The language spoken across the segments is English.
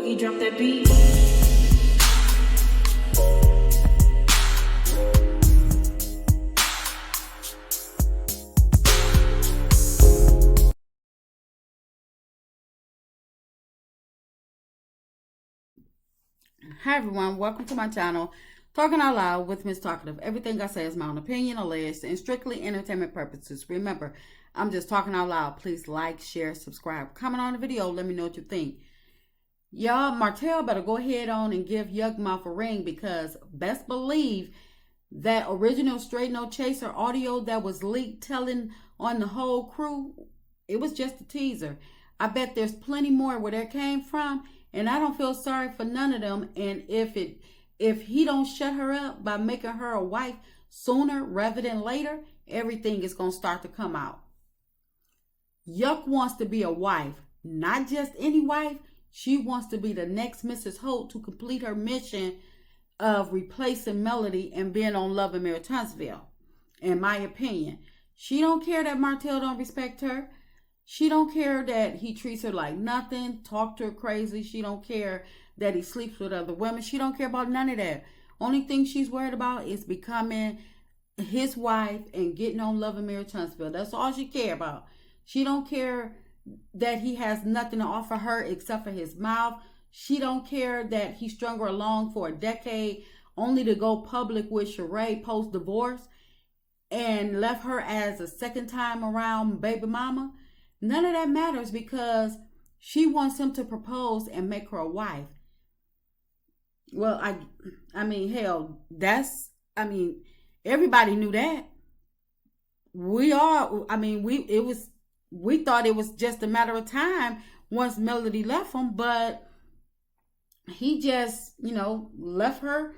Boogie, drop that beat. Hi everyone, welcome to my channel, Talking Out Loud with Miss Talkative. Everything I say is my own opinion, alleged, and strictly entertainment purposes. Remember, I'm just talking out loud. Please like, share, subscribe, comment on the video. Let me know what you think. Y'all, Martel better go ahead on and give YUCKMOUTH a ring, because best believe that original Straight No Chaser audio that was leaked telling on the whole crew, it was just a teaser. I bet there's plenty more where that came from. And I don't feel sorry for none of them. And if he don't shut her up by making her a wife sooner rather than later, everything is going to start to come out. Yuck wants to be a wife, not just any wife. She wants to be the next Mrs. Holt to complete her mission of replacing Melody and being on Love and Marriage Huntsville. In my opinion, she don't care that Martel don't respect her. She don't care that he treats her like nothing, talk to her crazy. She don't care that he sleeps with other women. She don't care about none of that. Only thing she's worried about is becoming his wife and getting on Love and Marriage Huntsville. That's all she care about. She don't care that he has nothing to offer her except for his mouth. She don't care that he strung her along for a decade only to go public with Sheree post-divorce and left her as a second time around baby mama. None of that matters, because she wants him to propose and make her a wife. Well, I mean, hell, everybody knew that. We thought it was just a matter of time once Melody left him, but he just, left her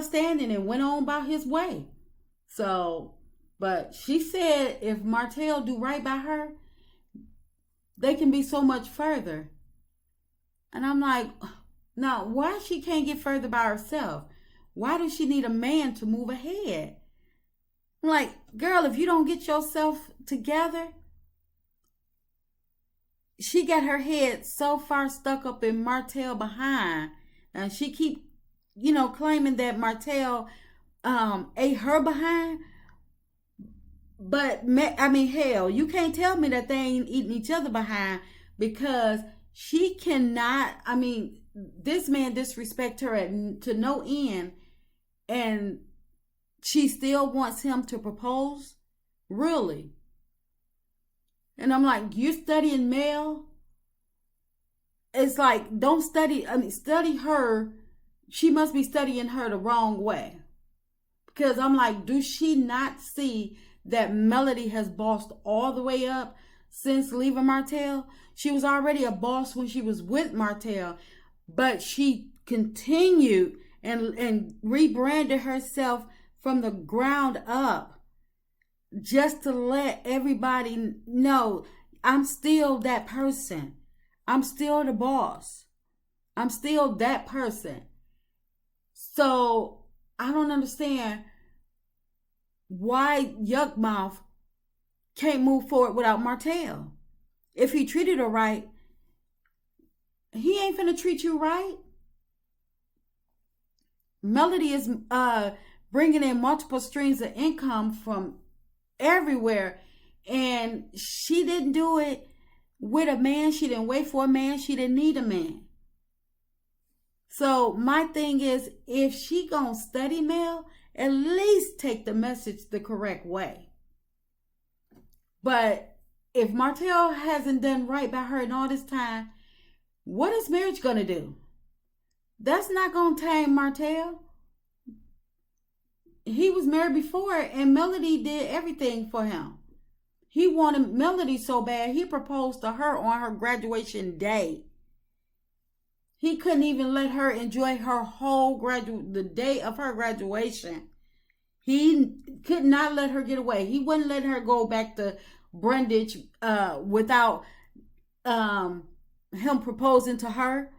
standing and went on about his way. So, but she said if Martel do right by her, they can be so much further. And I'm like, now, why she can't get further by herself? Why does she need a man to move ahead? I'm like, girl, if you don't get yourself together. She got her head so far stuck up in Martel behind. And she keep, claiming that Martel ate her behind. But, hell, you can't tell me that they ain't eating each other behind, because she cannot, this man disrespect her to no end, and she still wants him to propose? Really? And I'm like, you're studying Mel? It's like, don't study, study her. She must be studying her the wrong way. Because I'm like, do she not see that Melody has bossed all the way up since leaving Martel? She was already a boss when she was with Martel, but she continued and rebranded herself from the ground up just to let everybody know, I'm still that person. I'm still the boss. I'm still that person. So I don't understand why YUCKMOUTH can't move forward without Martel. If he treated her right, he ain't finna treat you right. Melody is bringing in multiple streams of income from everywhere, and she didn't do it with a man. She didn't wait for a man. She didn't need a man. So my thing is, if she gonna study Mel, at least take the message the correct way. But if Martel hasn't done right by her in all this time, what is marriage going to do? That's not going to tame Martel. He was married before, and Melody did everything for him. He wanted Melody so bad, he proposed to her on her graduation day. He couldn't even let her enjoy her whole the day of her graduation. He could not let her get away. He wouldn't let her go back to Brundage without him proposing to her,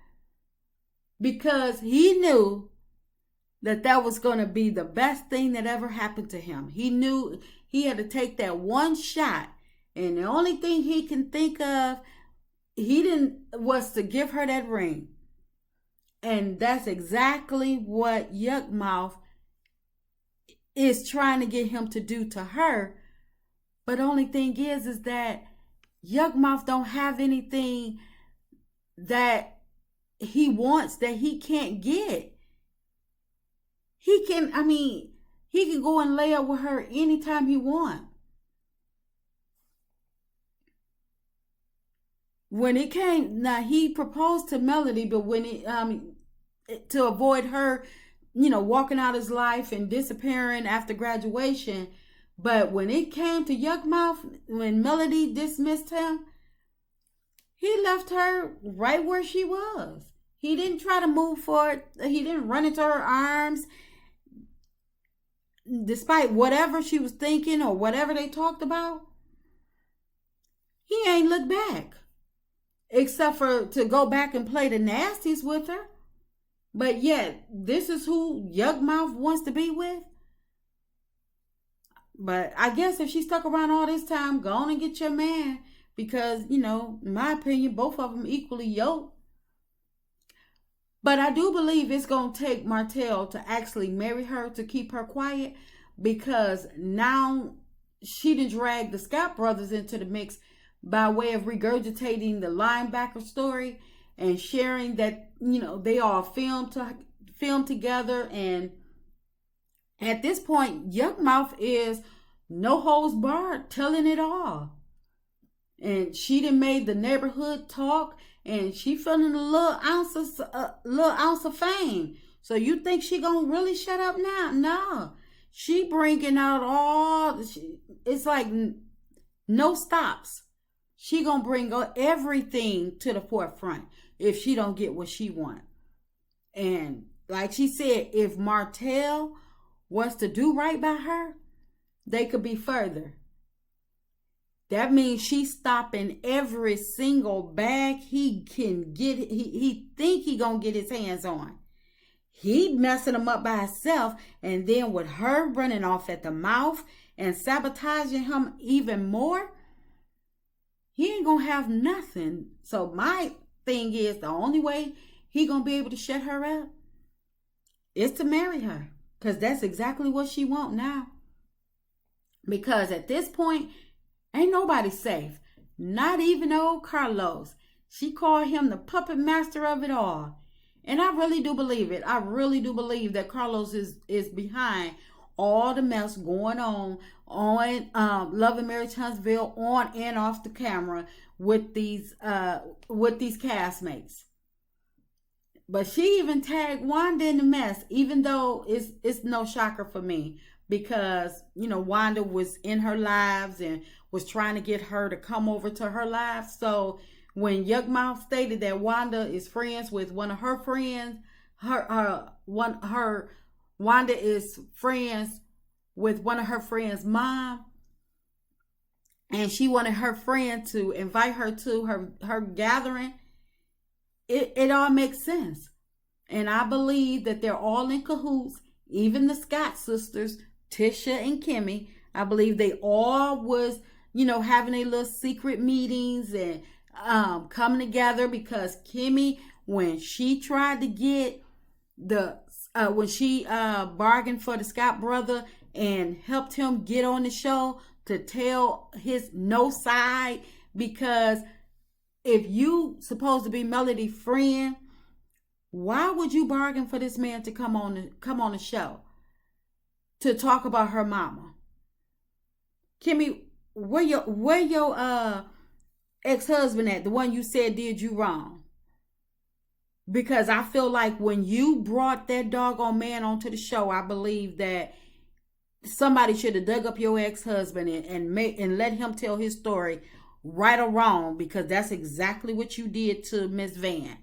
because he knew that was going to be the best thing that ever happened to him. He knew he had to take that one shot, and the only thing he can think of was to give her that ring. And that's exactly what YUCKMOUTH is trying to get him to do to her. But the only thing is that YUCKMOUTH don't have anything that he wants that he can't get. He can go and lay up with her anytime he wants. When it came, now he proposed to Melody, but when to avoid her, walking out his life and disappearing after graduation. But when it came to YUCKMOUTH, when Melody dismissed him, he left her right where she was. He didn't try to move forward. He didn't run into her arms. Despite whatever she was thinking or whatever they talked about, he ain't looked back. Except for to go back and play the nasties with her. But yet, this is who YUCKMOUTH wants to be with. But I guess if she stuck around all this time, go on and get your man. Because, in my opinion, both of them equally yoked. But I do believe it's going to take Martel to actually marry her to keep her quiet. Because now she done dragged the Scott brothers into the mix by way of regurgitating the linebacker story and sharing that, they all filmed together. And at this point, YUCKMOUTH is no holds barred, telling it all. And she done made the neighborhood talk, and she feeling a little ounce of fame. So you think she gonna really shut up now? No, she bringing out it's like no stops. She gonna bring everything to the forefront if she don't get what she want. And like she said, if Martel wants to do right by her, they could be further. That means she's stopping every single bag he can get. He think he gonna get his hands on. He messing them up by himself, and then with her running off at the mouth and sabotaging him even more, he ain't gonna have nothing. So my thing is, the only way he gonna be able to shut her up is to marry her, because that's exactly what she want now. Because at this point, ain't nobody safe. Not even old Carlos. She called him the puppet master of it all. And I really do believe it. I really do believe that Carlos is behind all the mess going on Love and Marriage Huntsville, on and off the camera with these castmates. But she even tagged Wanda in the mess, even though it's no shocker for me. Because, Wanda was in her lives and was trying to get her to come over to her lives. So when YUCKMOUTH stated that Wanda is friends with one of her friends, Wanda is friends with one of her friends' mom, and she wanted her friend to invite her to her gathering, it all makes sense. And I believe that they're all in cahoots, even the Scott sisters, Tisha and Kimmy. I believe they all was, having a little secret meetings and coming together, because Kimmy, when she tried to get when she bargained for the Scott brother and helped him get on the show to tell his no side, because if you supposed to be Melody's friend, why would you bargain for this man to come on the show to talk about her mama? Kimmy, where your ex-husband at? The one you said did you wrong? Because I feel like when you brought that doggone man onto the show, I believe that somebody should have dug up your ex-husband and let him tell his story, right or wrong, because that's exactly what you did to Miss Van.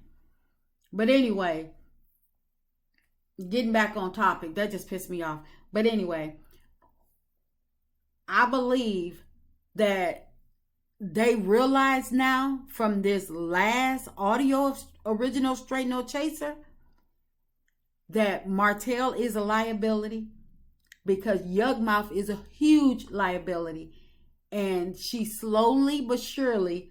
But anyway, getting back on topic, that just pissed me off. But anyway, I believe that they realize now from this last audio of Original Straight No Chaser that Martel is a liability, because YUCKMOUTH is a huge liability, and she's slowly but surely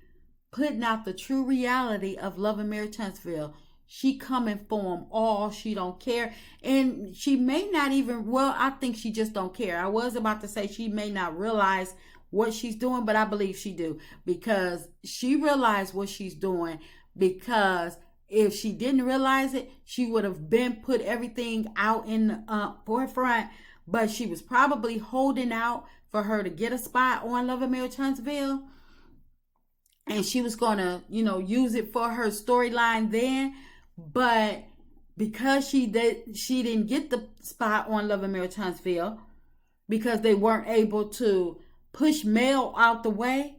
putting out the true reality of Love and Marriage Huntsville. She coming for them all. She don't care. And she may not even, well, I think she just don't care. I was about to say she may not realize what she's doing, but I believe she do. Because she realized what she's doing. Because if she didn't realize it, she would have been put everything out in the forefront. But she was probably holding out for her to get a spot on Love and Marriage Huntsville. And she was going to, use it for her storyline then. But because she didn't get the spot on Love and Marriage Huntsville, because they weren't able to push Mel out the way,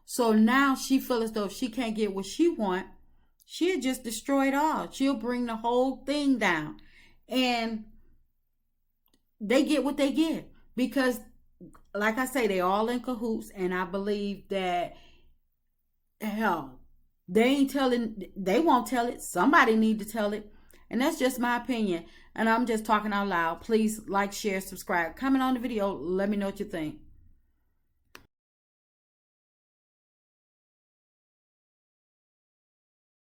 so now she feels as though if she can't get what she wants, she'll just destroy it all. She'll bring the whole thing down. And they get what they get. Because, like I say, they all in cahoots. And I believe that, hell, they won't tell it. Somebody need to tell it. And that's just my opinion. And I'm just talking out loud. Please like, share, subscribe. Comment on the video. Let me know what you think.